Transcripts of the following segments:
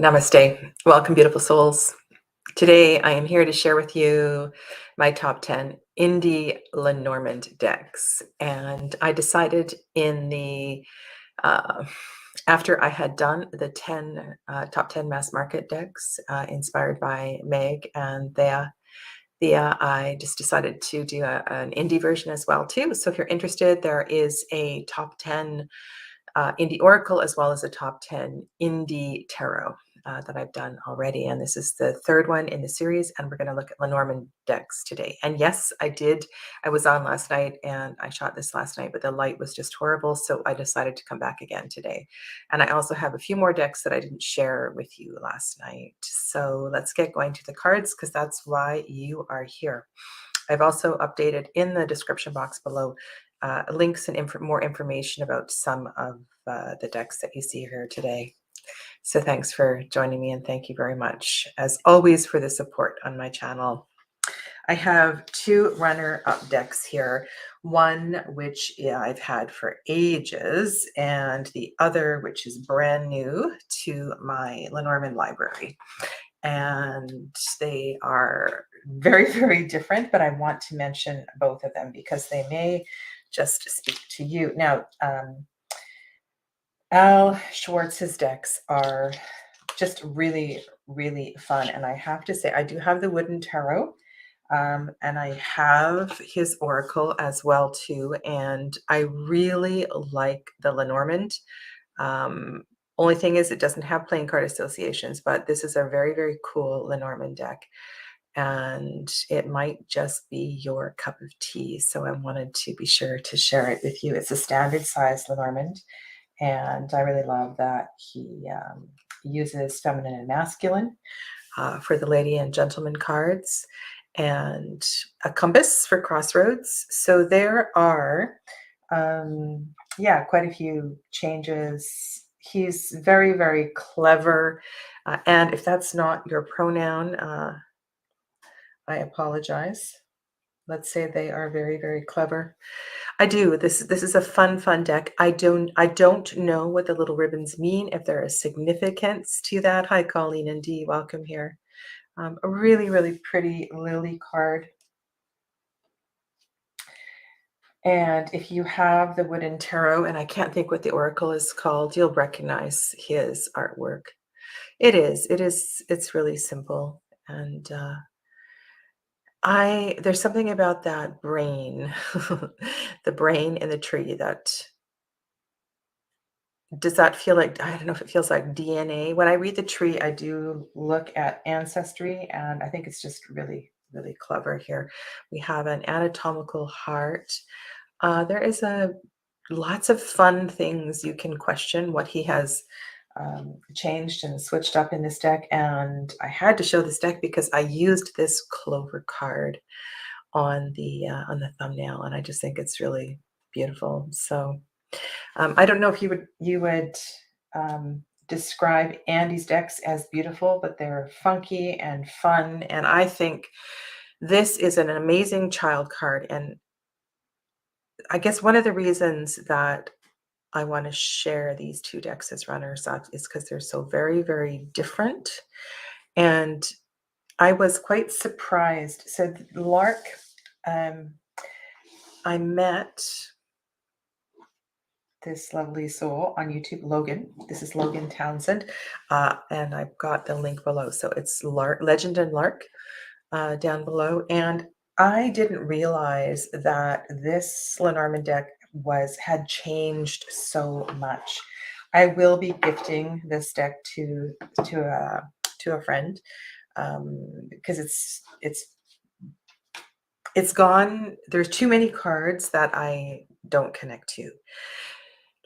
Namaste. Welcome, beautiful souls. Today, I am here to share with you my top 10 indie Lenormand decks. And I decided uh, after I had done the 10 top 10 mass market decks inspired by Meg and Thea, I just decided to do an indie version as well too. So if you're interested, there is a top 10 indie oracle as well as a top 10 indie tarot that I've done already. And this is the third one in the series. And we're going to look at Lenormand decks today. And yes, I was on last night and I shot this last night, but the light was just horrible. So I decided to come back again today. And I also have a few more decks that I didn't share with you last night. So let's get going to the cards because that's why you are here. I've also updated in the description box below links and more information about some of the decks that you see here today. So thanks for joining me and thank you very much, as always, for the support on my channel. I have two runner-up decks here, one which I've had for ages and the other which is brand new to my Lenormand library. And they are very, very different, but I want to mention both of them because they may just speak to you. Now, Al Schwartz's decks are just really, really fun. And I have to say, I do have the wooden tarot, and I have his oracle as well too. And I really like the Lenormand. Only thing is it doesn't have playing card associations, but this is a very, very cool Lenormand deck. And it might just be your cup of tea. So I wanted to be sure to share it with you. It's a standard size Lenormand. And I really love that he uses feminine and masculine for the lady and gentleman cards, and a compass for crossroads. So there are, quite a few changes. He's very, very clever. And if that's not your pronoun, I apologize. Let's say they are very, very clever. I do. This is a fun deck. I don't know what the little ribbons mean, if there is significance to that. Hi, Colleen and Dee. Welcome here. A really, really pretty lily card. And if you have the wooden tarot, and I can't think what the oracle is called, you'll recognize his artwork. It's really simple. And there's something about that brain, the brain in the tree does that feel like, I don't know if it feels like DNA. When I read the tree, I do look at ancestry, and I think it's just really, really clever here. We have an anatomical heart. There is lots of fun things you can question what he has changed and switched up in this deck. And I had to show this deck because I used this clover card on the thumbnail, and I just think it's really beautiful. So I don't know if you would describe Andy's decks as beautiful, but they're funky and fun. And I think this is an amazing child card. And I guess one of the reasons that I want to share these two decks as runners up is because they're so very, very different. And I was quite surprised. So Lark, I met this lovely soul on YouTube, Logan. This is Logan Townsend, and I've got the link below. So it's Legend and Lark down below. And I didn't realize that this Lenormand deck had changed so much. I will be gifting this deck to a friend because it's gone. There's too many cards that I don't connect to.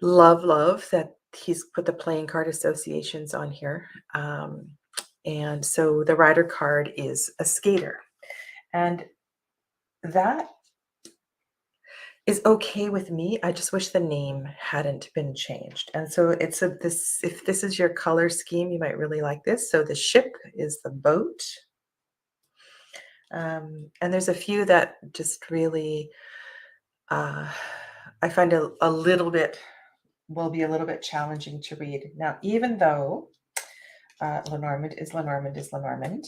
Love that he's put the playing card associations on here. And so the rider card is a skater. And that is okay with me. I just wish the name hadn't been changed. And so if this is your color scheme, you might really like this. So the ship is the boat. And there's a few that just really, I find will be a little bit challenging to read. Now, even though Lenormand is Lenormand is Lenormand.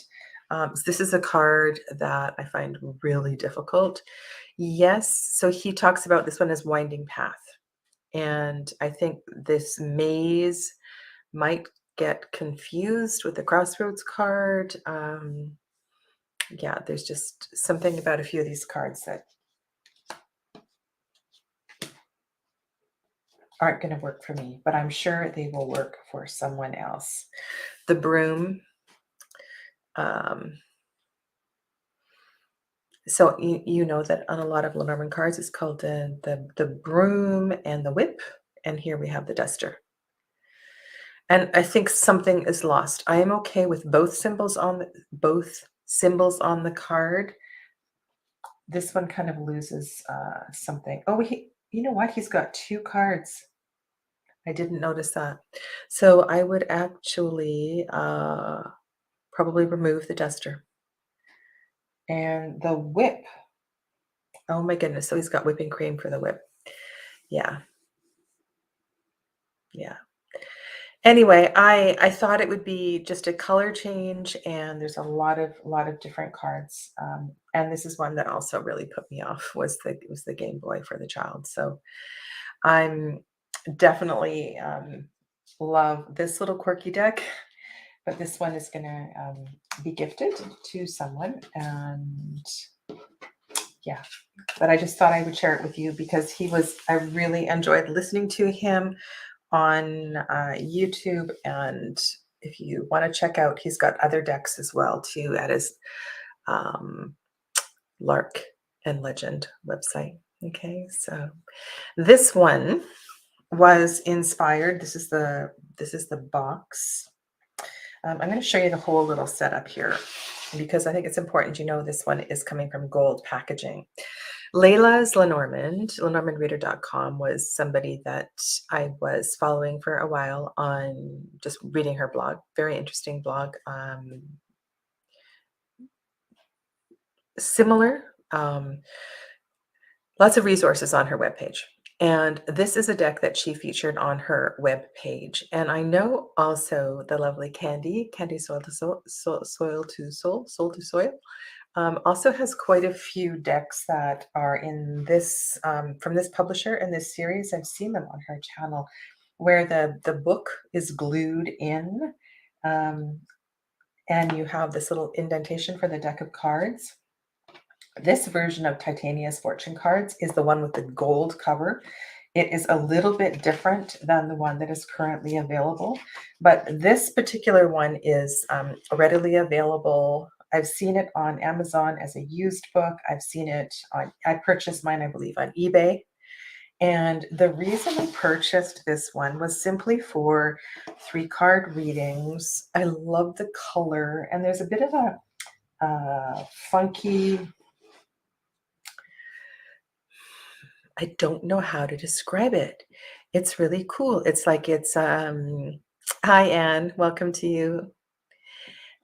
This is a card that I find really difficult. Yes, so he talks about this one as winding path. And I think this maze might get confused with the crossroads card. Yeah, there's just something about a few of these cards that aren't going to work for me, but I'm sure they will work for someone else. The broom. So you know that on a lot of Lenormand cards, it's called the broom and the whip. And here we have the duster. And I think something is lost. I am okay with both symbols on the card. This one kind of loses something. Oh, you know what? He's got two cards. I didn't notice that. So I would actually probably remove the duster. And the whip. Oh my goodness. So he's got whipping cream for the whip. Yeah. Yeah. Anyway, I thought it would be just a color change, and there's a lot of different cards. And this is one that also really put me off was the Game Boy for the child. So I'm definitely love this little quirky deck, but this one is gonna be gifted to someone, and yeah. But I just thought I would share it with you because I really enjoyed listening to him on YouTube, and if you want to check out, he's got other decks as well too at his Lark and Legend website. Okay, so this one was inspired. This is the box. I'm going to show you the whole little setup here because I think it's important you know this one is coming from gold packaging. Layla's Lenormand, LenormandReader.com, was somebody that I was following for a while on just reading her blog. Very interesting blog. Similar, lots of resources on her webpage. And this is a deck that she featured on her web page. And I know also the lovely Candy Soil to Soil to Soul to Soil, also has quite a few decks that are in this from this publisher in this series. I've seen them on her channel where the book is glued in, and you have this little indentation for the deck of cards. This version of Titania's Fortune Cards is the one with the gold cover. It is a little bit different than the one that is currently available, but this particular one is readily available. I've seen it on Amazon as a used book. I've seen it I purchased mine, I believe, on eBay. And the reason I purchased this one was simply for 3-card readings. I love the color, and there's a bit of a funky, I don't know how to describe it. It's really cool. It's like hi Anne, welcome to you.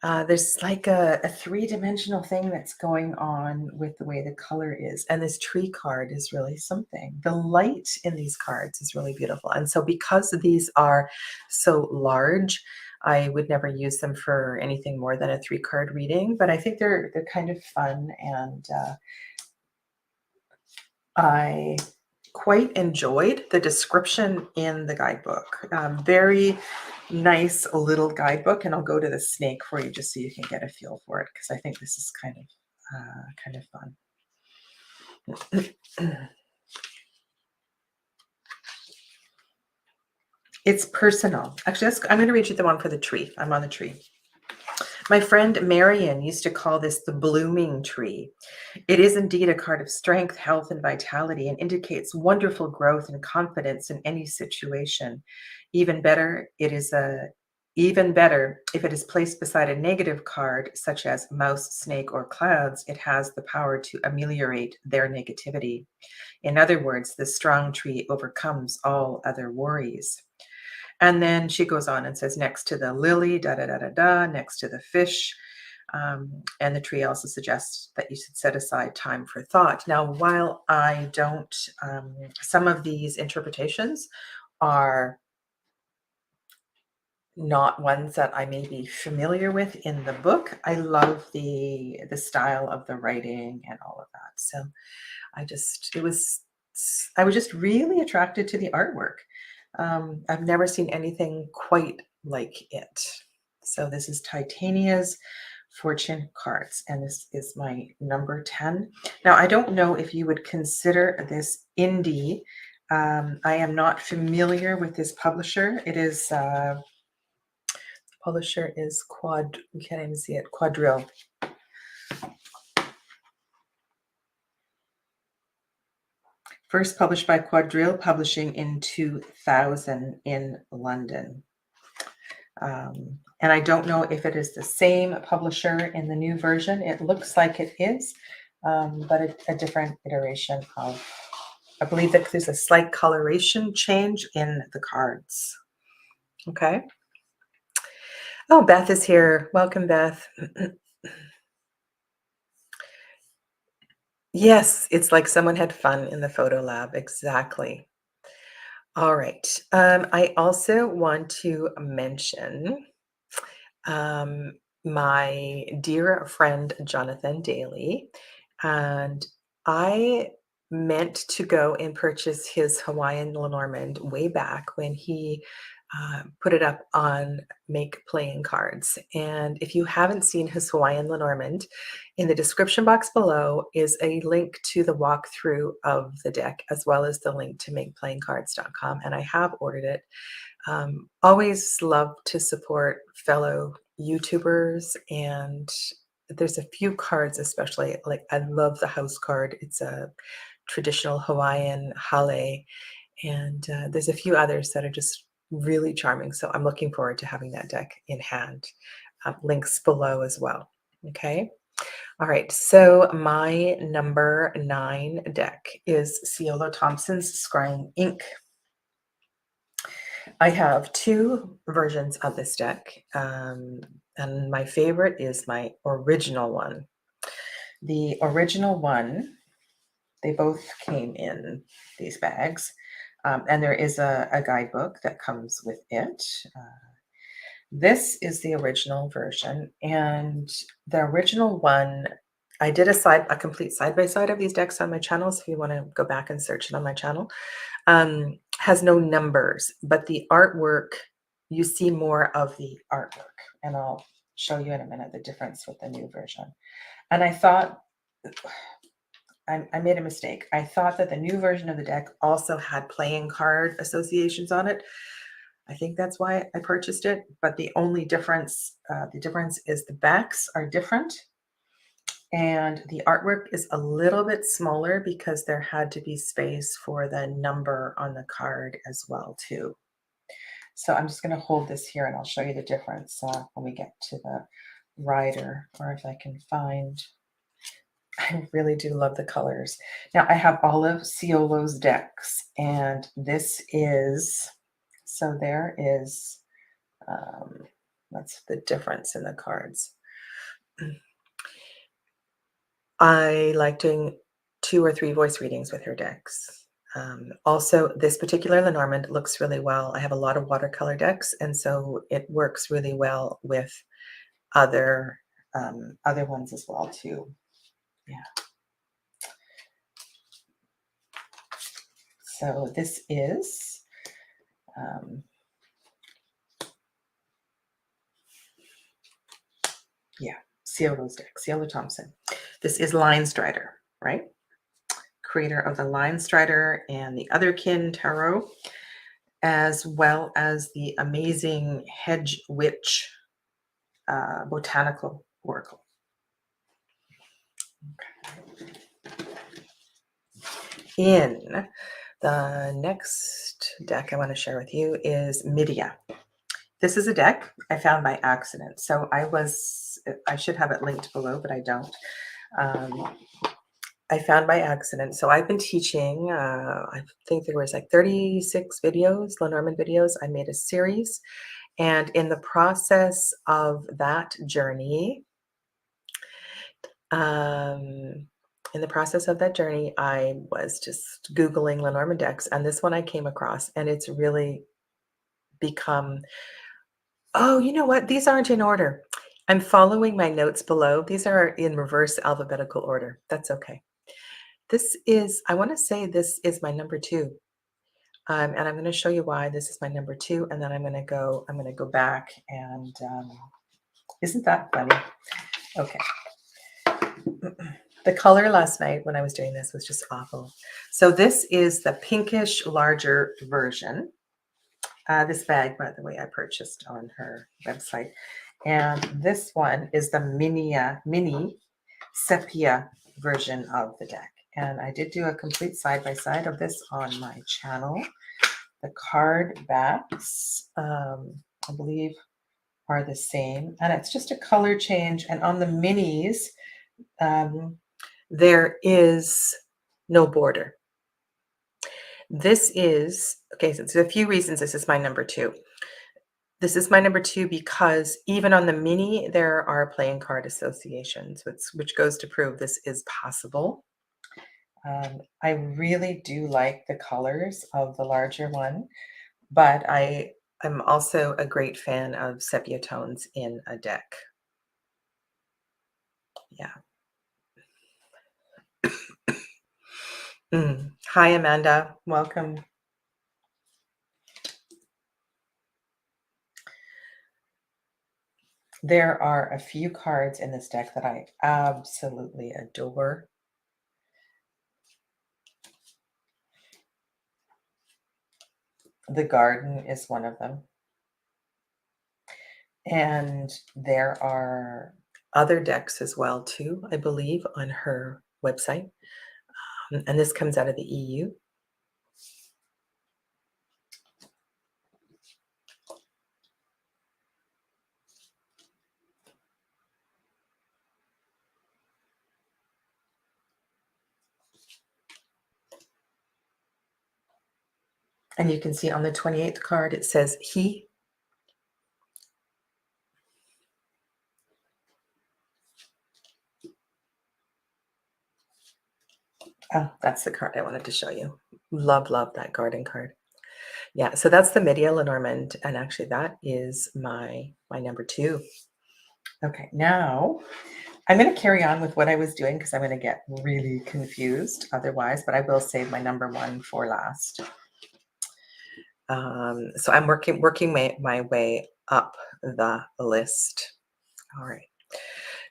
There's like a 3-dimensional thing that's going on with the way the color is. And this tree card is really something. The light in these cards is really beautiful. And so because these are so large, I would never use them for anything more than a 3-card reading, but I think they're kind of fun, and I quite enjoyed the description in the guidebook. Very nice little guidebook, and I'll go to the snake for you just so you can get a feel for it, because I think this is kind of fun. It's personal. Actually, I'm going to read you the one for the tree. I'm on the tree. My friend Marion used to call this the blooming tree. It is indeed a card of strength, health, and vitality, and indicates wonderful growth and confidence in any situation. Even better if it is placed beside a negative card, such as mouse, snake, or clouds. It has the power to ameliorate their negativity. In other words, the strong tree overcomes all other worries. And then she goes on and says, next to the lily, next to the fish. And the tree also suggests that you should set aside time for thought. Now, while I don't, some of these interpretations are not ones that I may be familiar with in the book. I love the style of the writing and all of that. So I was just really attracted to the artwork. I've never seen anything quite like it. So this is Titania's Fortune Cards, and this is my number 10. Now, I don't know if you would consider this indie. I am not familiar with this publisher. It is, publisher is you can't even see it, Quadrille. First published by Quadrille Publishing in 2000 in London. And I don't know if it is the same publisher in the new version. It looks like it is, but a different iteration of, I believe that there's a slight coloration change in the cards. Okay. Oh, Beth is here. Welcome, Beth. Yes, it's like someone had fun in the photo lab. Exactly. All right. I also want to mention my dear friend Jonathan Dailey, and I meant to go and purchase his Hawaiian Lenormand way back when he put it up on Make Playing Cards. And if you haven't seen his Hawaiian Lenormand, in the description box below is a link to the walkthrough of the deck, as well as the link to makeplayingcards.com. And I have ordered it. Always love to support fellow YouTubers, and there's a few cards, especially like I love the house card. It's a traditional Hawaiian hale, and there's a few others that are just really charming. So I'm looking forward to having that deck in hand. Links below as well. Okay. All right. So my number 9 deck is Ciolo Thompson's Scrying Ink. I have 2 versions of this deck, and my favorite is my original one. The original one, they both came in these bags, and there is a guidebook that comes with it. This is the original version, and the original one, I did a complete side-by-side of these decks on my channel, so if you want to go back and search it on my channel. Has no numbers, but the artwork, you see more of the artwork, and I'll show you in a minute the difference with the new version. And I thought, I made a mistake. I thought that the new version of the deck also had playing card associations on it. I think that's why I purchased it, but the only difference, is the backs are different. And the artwork is a little bit smaller because there had to be space for the number on the card as well, too. So I'm just going to hold this here and I'll show you the difference when we get to the rider, or if I can find. I really do love the colors. Now I have all of Ciolo's decks, and this is, so there is, that's the difference in the cards. I like doing 2 or 3 voice readings with her decks. Also, this particular Lenormand looks really well. I have a lot of watercolor decks, and so it works really well with other ones as well too. Yeah. So this is Ciolo's deck, Ciolo Thompson. This is Line Strider, right? Creator of the Line Strider and the Otherkin Tarot, as well as the amazing Hedge Witch Botanical Oracle. Okay. In the next deck I want to share with you is Midia. This is a deck I found by accident. So I should have it linked below, but I don't. I found by accident. So I've been teaching, I think there was like 36 videos, Lenormand videos. I made a series. And in the process of that journey, I was just Googling Lenormand decks, and this one I came across, and it's really become Oh, you know what? These aren't in order. I'm following my notes below. These are in reverse alphabetical order. That's okay. This is, I want to say this is my number two. And I'm going to show you why this is my number two. And then I'm going to go back and, isn't that funny? Okay. The color last night when I was doing this was just awful. So this is the pinkish larger version. This bag, by the way, I purchased on her website. And this one is the mini sepia version of the deck. And I did do a complete side-by-side of this on my channel. The card backs, I believe, are the same. And it's just a color change. And on the minis, there is no border. This is, okay, so there's a few reasons this is my number two. This is my number two because even on the mini, there are playing card associations, which goes to prove this is possible. I really do like the colors of the larger one, but I'm also a great fan of sepia tones in a deck. Yeah. Hi, Amanda. Welcome. There are a few cards in this deck that I absolutely adore. The Garden is one of them. And there are other decks as well, too, I believe, on her website. And this comes out of the EU. And you can see on the 28th card, it says he. Oh, that's the card I wanted to show you. Love, love that garden card. Yeah, so that's the Magpie Lenormand, and actually that is my number two. Okay, now I'm going to carry on with what I was doing because I'm going to get really confused otherwise, but I will save my number one for last. So I'm working my way up the list. All right.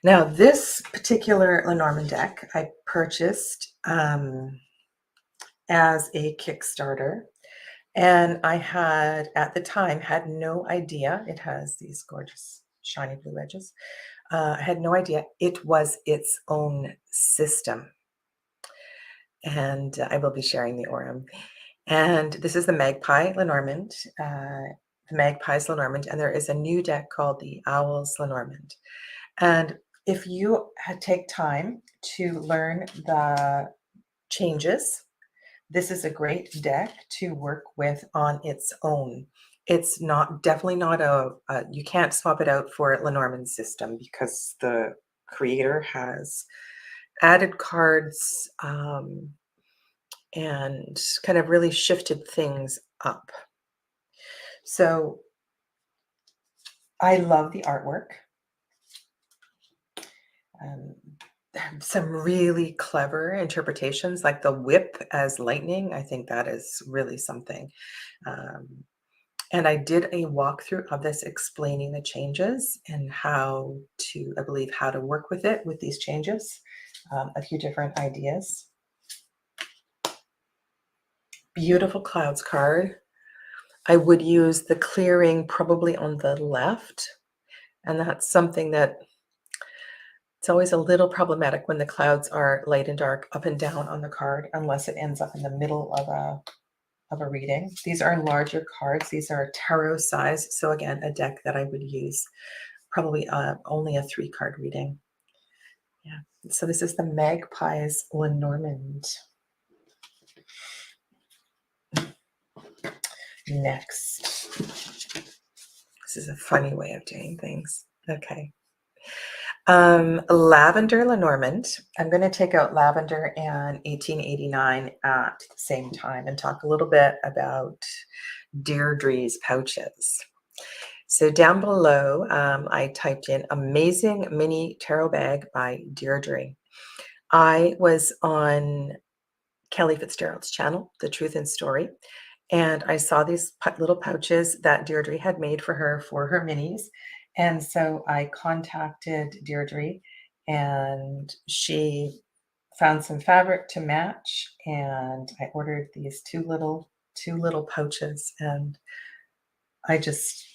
Now, this particular Lenormand deck I purchased as a Kickstarter. And I had, at the time, had no idea. It has these gorgeous shiny blue edges. I had no idea it was its own system. And I will be sharing the Aurum. And this is the Magpie Lenormand, the Magpies Lenormand, and there is a new deck called the Owls Lenormand. And if you take time to learn the changes, this is a great deck to work with on its own. It's definitely not you can't swap it out for a Lenormand system because the creator has added cards and kind of really shifted things up. So I love the artwork. Some really clever interpretations, like the whip as lightning. I think that is really something. And I did a walkthrough of this explaining the changes and how to, I believe, how to work with it with these changes. A few different ideas. Beautiful clouds card. I would use the clearing probably on the left. And that's something that it's always a little problematic when the clouds are light and dark up and down on the card, unless it ends up in the middle of a reading. These are larger cards. These are tarot size. So again, a deck that I would use probably only a 3-card reading. Yeah. So this is the Magpies Lenormand. Next. This is a funny way of doing things. Okay. Lavender Lenormand. I'm going to take out Lavender and 1889 at the same time and talk a little bit about Deirdre's pouches. So down below, I typed in Amazing Mini Tarot Bag by Deirdre. I was on Kelly Fitzgerald's channel, The Truth and Story, and I saw these little pouches that Deirdre had made for her minis. And so I contacted Deirdre, and she found some fabric to match, and I ordered these two little pouches, and I just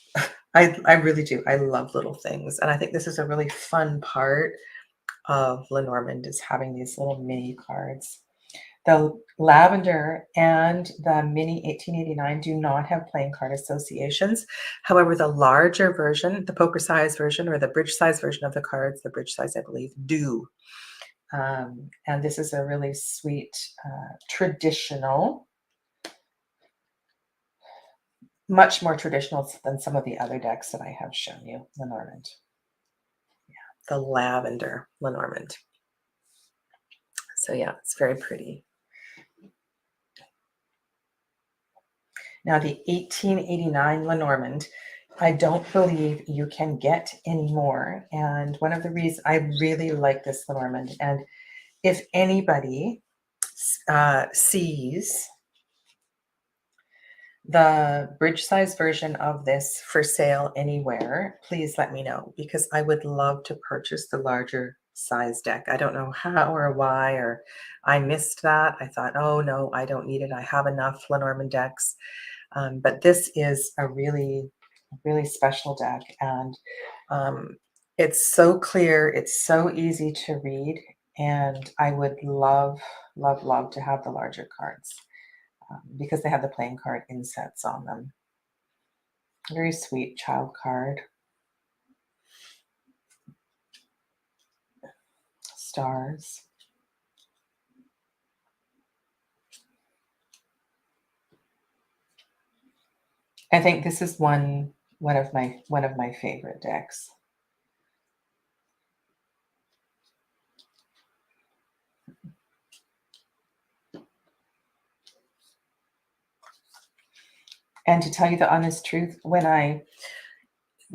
I really do. I love little things, and I think this is a really fun part of Lenormand, is having these little mini cards. The Lavender and the Mini 1889 do not have playing card associations. However, the larger version, the poker size version or the bridge size version of the cards, the bridge size, I believe, do. And this is a really sweet, traditional, much more traditional than some of the other decks that I have shown you, Lenormand. Yeah, the Lavender Lenormand. So yeah, it's very pretty. Now the 1889 Lenormand, I don't believe you can get anymore. And one of the reasons I really like this Lenormand, and if anybody sees the bridge size version of this for sale anywhere, please let me know, because I would love to purchase the larger size deck. I don't know how or why, or I missed that. I thought, oh no, I don't need it. I have enough Lenormand decks. But this is a really, really special deck, and it's so clear. It's so easy to read, and I would love, love, love to have the larger cards. Because they have the playing card insets on them. Very sweet child card. Stars. I think this is one of my favorite decks. And to tell you the honest truth,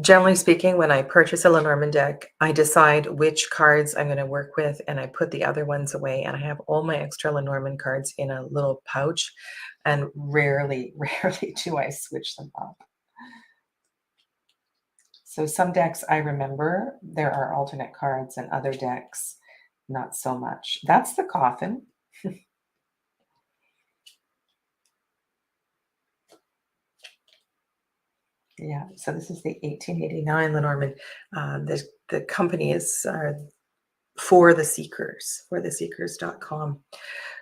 generally speaking, when I purchase a Lenormand deck, I decide which cards I'm going to work with, and I put the other ones away, and I have all my extra Lenormand cards in a little pouch, and rarely, rarely do I switch them up. So some decks I remember there are alternate cards, and other decks not so much. That's the coffin. Yeah, so this is the 1889 Lenormand. The company is For the Seekers, fortheseekers.com.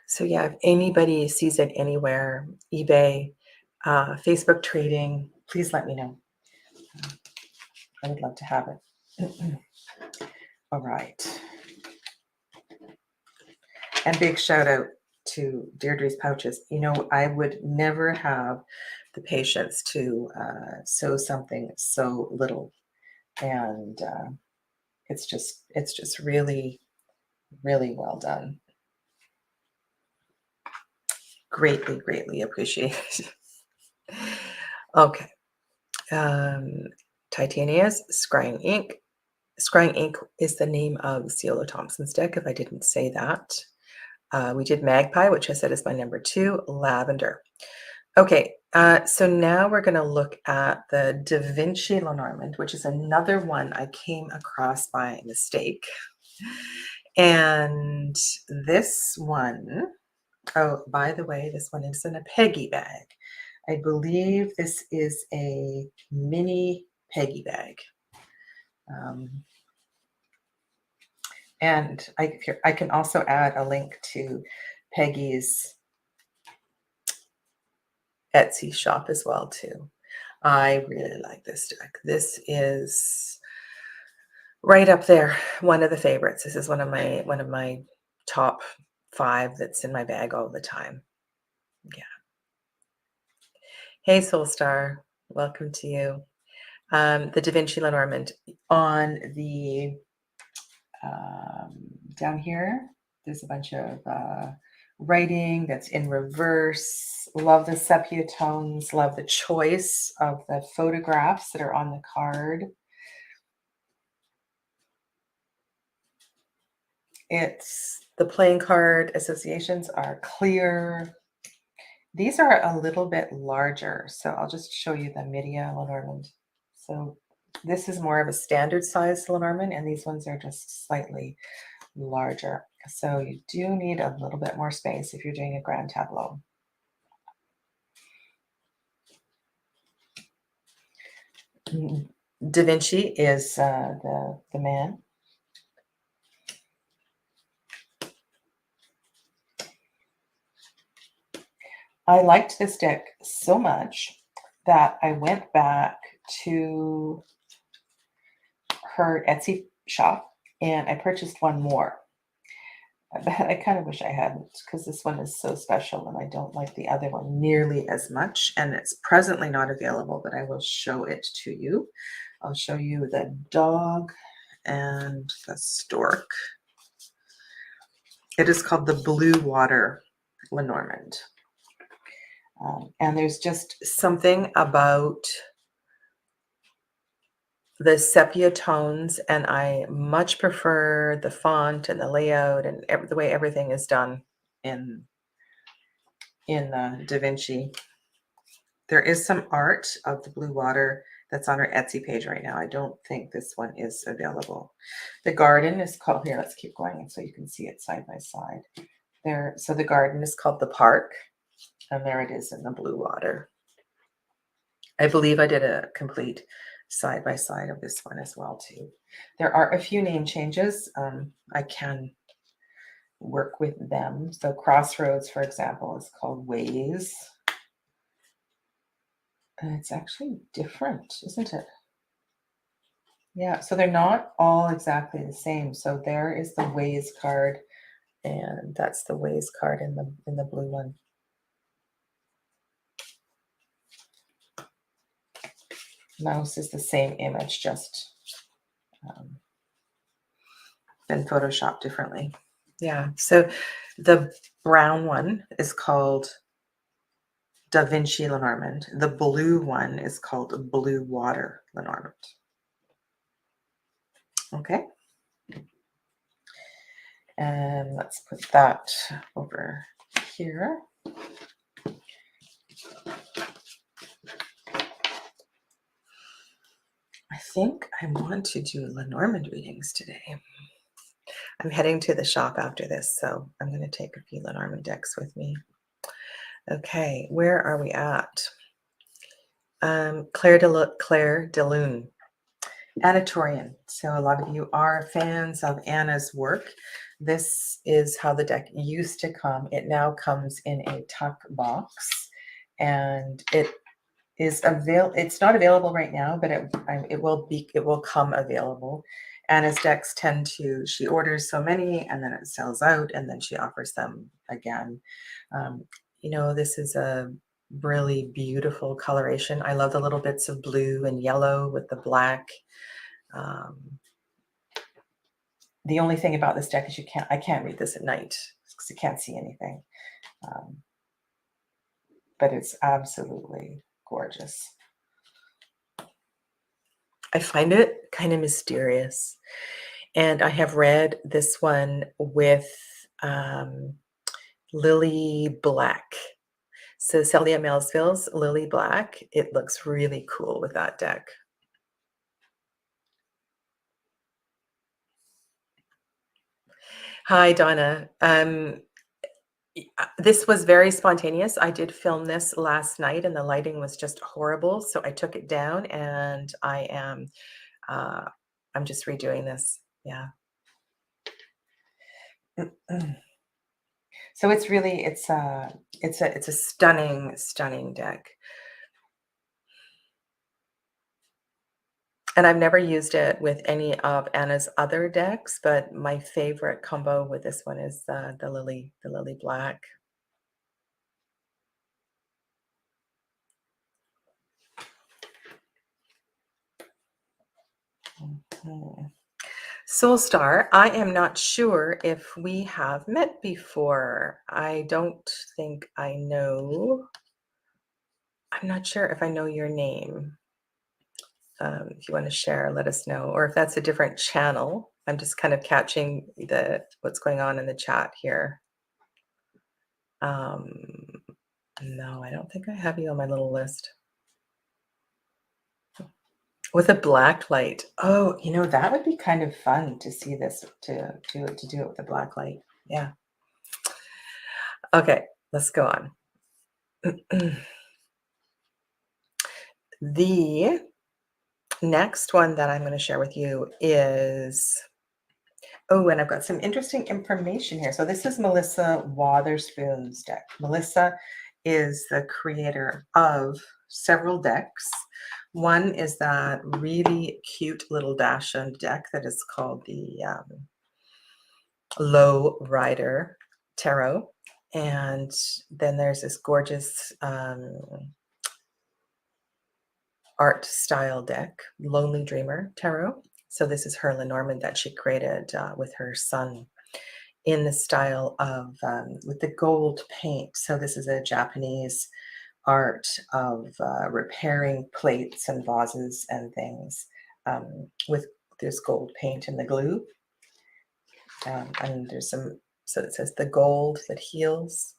So yeah, if anybody sees it anywhere, eBay, Facebook trading, please let me know. I would love to have it. All right. And big shout out to Deirdre's pouches. You know, I would never have the patience to sew something so little, and it's just really, really well done. Greatly, greatly appreciated. Okay. Titania's Scrying Ink. Scrying Ink is the name of Ciolo Thompson's deck, if I didn't say that. We did Magpie, which I said is my number 2, Lavender. Okay, so now we're going to look at the DaVinci Lenormand, which is another one I came across by mistake. And this one, oh, by the way, this one is in a Peggy bag. I believe this is a mini Peggy bag. And I can also add a link to Peggy's Etsy shop as well too. I really like this deck. This is right up there, one of the favorites. This is one of my top 5 that's in my bag all the time. Yeah. Hey Soul Star, welcome to you. The DaVinci Lenormand. On the down here, there's a bunch of writing that's in reverse. Love the sepia tones. Love the choice of the photographs that are on the card. It's the playing card associations are clear. These are a little bit larger, so I'll just show you the Magpie Lenormand. So this is more of a standard size Lenormand, and these ones are just slightly larger. So you do need a little bit more space if you're doing a grand tableau. DaVinci is the man. I liked this deck so much that I went back to her Etsy shop and I purchased one more. But I kind of wish I hadn't, because this one is so special and I don't like the other one nearly as much. And it's presently not available, but I will show it to you. I'll show you the dog and the stork. It is called the Blue Water Lenormand. And there's just something about the sepia tones, and I much prefer the font and the layout and the way everything is done in DaVinci. There is some art of the blue water that's on our Etsy page right now. I don't think this one is available. The garden is called, here, let's keep going so you can see it side by side. There, so the garden is called the park, and there it is in the blue water. I believe I did a complete side by side of this one as well too. There are a few name changes. I can work with them. So Crossroads, for example, is called Ways. And it's actually different, isn't it? Yeah, so they're not all exactly the same. So there is the Ways card, and that's the Ways card in the blue one. Mouse is the same image, just been photoshopped differently. Yeah, so the brown one is called DaVinci Lenormand. The blue one is called Blue Water Lenormand. Okay. And let's put that over here. I think I want to do Lenormand readings today. I'm heading to the shop after this, so I'm going to take a few Lenormand decks with me. Okay, where are we at? Claire de Lune, Anatorian. So a lot of you are fans of Anna's work. This is how the deck used to come. It now comes in a tuck box, and it is it's not available right now, but it will come available. Anna's decks tend to, she orders so many and then it sells out and then she offers them again. You know, this is a really beautiful coloration. I love the little bits of blue and yellow with the black. The only thing about this deck is I can't read this at night because you can't see anything. But it's absolutely gorgeous. I find it kind of mysterious. And I have read this one with Lily Black. So Celia Malesville's Lily Black. It looks really cool with that deck. Hi, Donna. This was very spontaneous. I did film this last night and the lighting was just horrible. So I took it down and I'm just redoing this. Yeah. So it's really, it's a stunning, stunning deck. And I've never used it with any of Anna's other decks, but my favorite combo with this one is the Lily Black. Soul Star, I am not sure if we have met before. I don't think I know. I'm not sure if I know your name. If you want to share, let us know. Or if that's a different channel. I'm just kind of catching what's going on in the chat here. No, I don't think I have you on my little list. With a black light. Oh, that would be kind of fun to see this, to do it with a black light. Yeah. Okay, let's go on. The next one that I'm going to share with you is, and I've got some interesting information here. So this is Melissa Wotherspoon's deck. Melissa is the creator of several decks. One is that really cute little Dachshund deck that is called the Low Rider Tarot. And then there's this gorgeous art style deck, Lonely Dreamer Tarot. So this is her Lenormand that she created with her son in the style of, with the gold paint. So this is a Japanese art of repairing plates and vases and things with this gold paint and the glue. And there's so it says the gold that heals.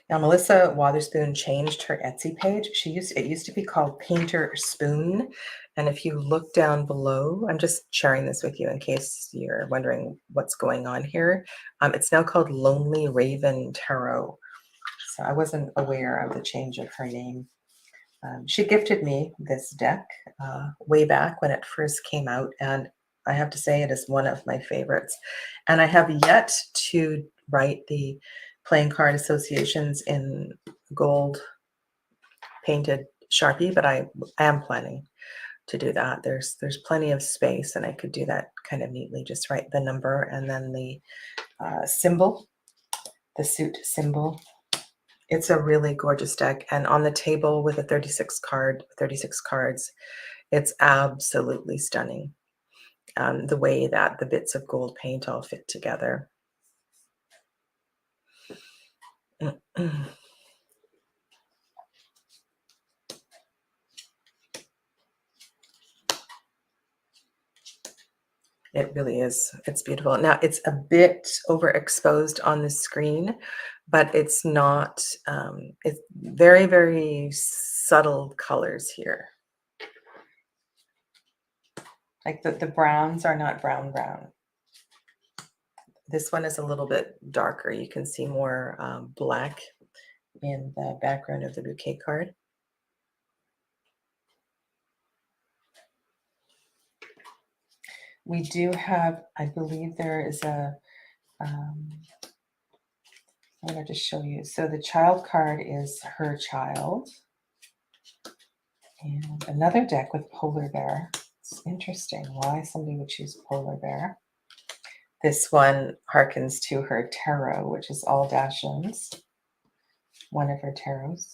Now, Melissa Wotherspoon changed her Etsy page. It used to be called Painter Spoon. And if you look down below, I'm just sharing this with you in case you're wondering what's going on here. It's now called Lonely Raven Tarot. So I wasn't aware of the change of her name. She gifted me this deck way back when it first came out. And I have to say it is one of my favorites. And I have yet to write the playing card associations in gold painted Sharpie, but I am planning to do that. There's plenty of space and I could do that kind of neatly. Just write the number and then the symbol, the suit symbol. It's a really gorgeous deck. And on the table with a 36 cards, it's absolutely stunning. The way that the bits of gold paint all fit together. It really is. It's beautiful. Now, it's a bit overexposed on the screen, but it's not, it's very, very subtle colors here. Like the browns are not brown. This one is a little bit darker. You can see more black in the background of the bouquet card. We do have, I believe there is a, I'm going to just show you. So the child card is her child. And another deck with polar bear. It's interesting why somebody would choose polar bear. This one harkens to her tarot, which is all Dachshunds. One of her tarots.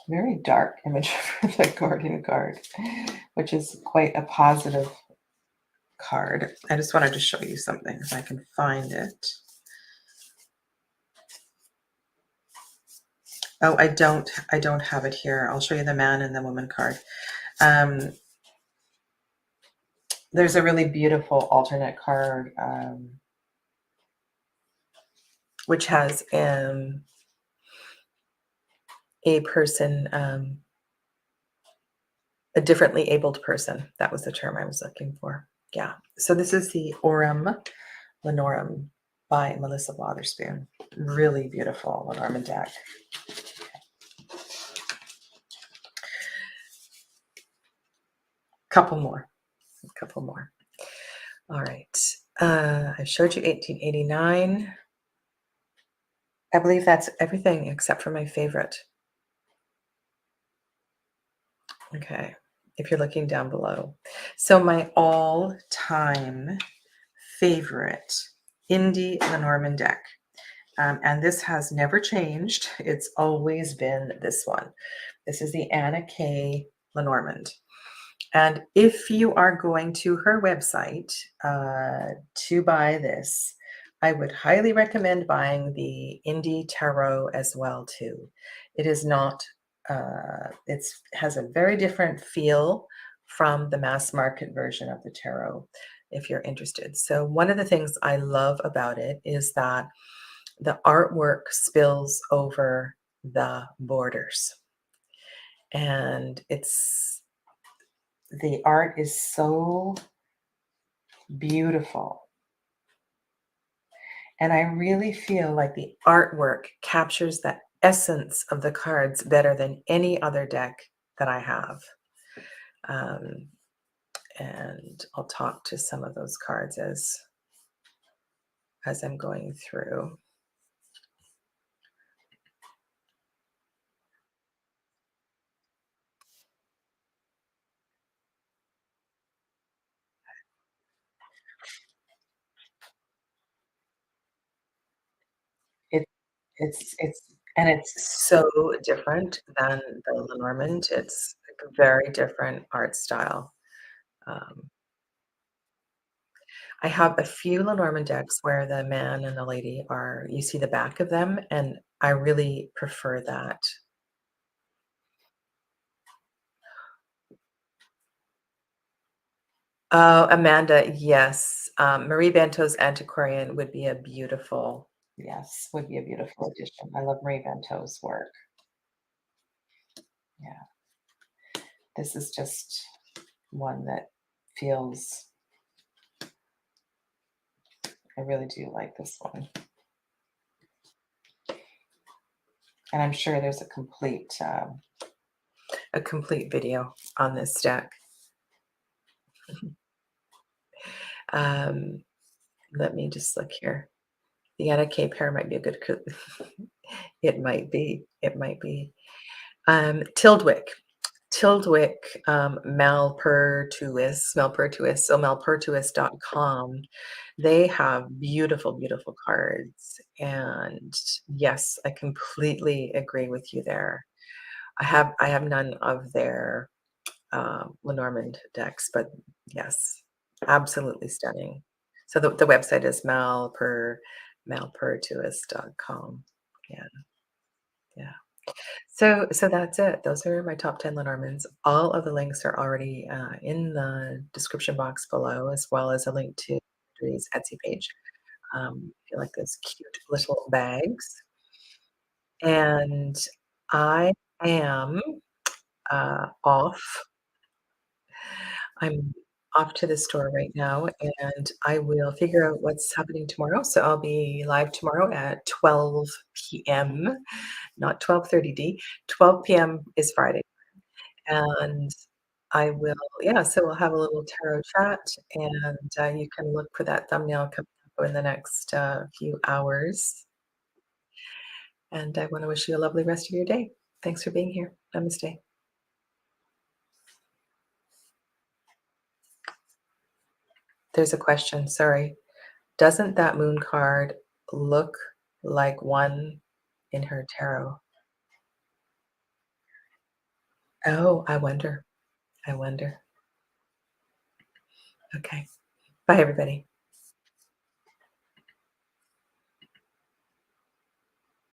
Very dark image for the guardian card, which is quite a positive card. I just wanted to show you something if I can find it. Oh, I don't have it here. I'll show you the man and the woman card. There's a really beautiful alternate card, which has a person, a differently abled person. That was the term I was looking for. Yeah. So this is the Aurum Lenormand by Melissa Wotherspoon. Really beautiful Lenormand deck. A couple more. All right. I showed you 1889. I believe that's everything except for my favorite. Okay, if you're looking down below. So my all-time favorite indie Lenormand deck, and this has never changed. It's always been this one. This is the Anna K. Lenormand. And if you are going to her website to buy this, I would highly recommend buying the Indie Tarot as well too. It is not. It's has a very different feel from the mass market version of the tarot. If you're interested, so one of the things I love about it is that the artwork spills over the borders, and the art is so beautiful. And I really feel like the artwork captures the essence of the cards better than any other deck that I have. Um, and I'll talk to some of those cards as I'm going through. It it's and it's so different than the Lenormand. It's like a very different art style. Um, I have a few Lenormand decks where the man and the lady are you see the back of them, and I really prefer that. Oh, Amanda, yes. Marie Bento's Antiquarian would be a beautiful yes, would be a beautiful addition. I love Marie Bento's work. Yeah, this is just one that feels I really do like this one. And I'm sure there's a complete video on this deck. Um, let me just look here. The Anna K pair might be a good it might be. It might be. Tildwick. Tildwick, Malpertuis, so malpertuis.com. They have beautiful, beautiful cards. And yes, I completely agree with you there. I have none of their Lenormand decks, but yes, absolutely stunning. So the website is malpertuis.com. Yeah, yeah. So that's it. Those are my top 10 Lenormands. All of the links are already in the description box below, as well as a link to Deirdre's Etsy page. If you like those cute little bags. And I am off. I'm off to the store right now, and I will figure out what's happening tomorrow. So I'll be live tomorrow at 12 p.m., not 12:30 D. 12 p.m. is Friday. And I will yeah, so we'll have a little tarot chat, and, you can look for that thumbnail coming up in the next, few hours, and I wanna wish you a lovely rest of your day. Thanks for being here. Namaste. There's a question, sorry. Doesn't that moon card look like one in her tarot? Oh, I wonder. I wonder. Okay. Bye, everybody.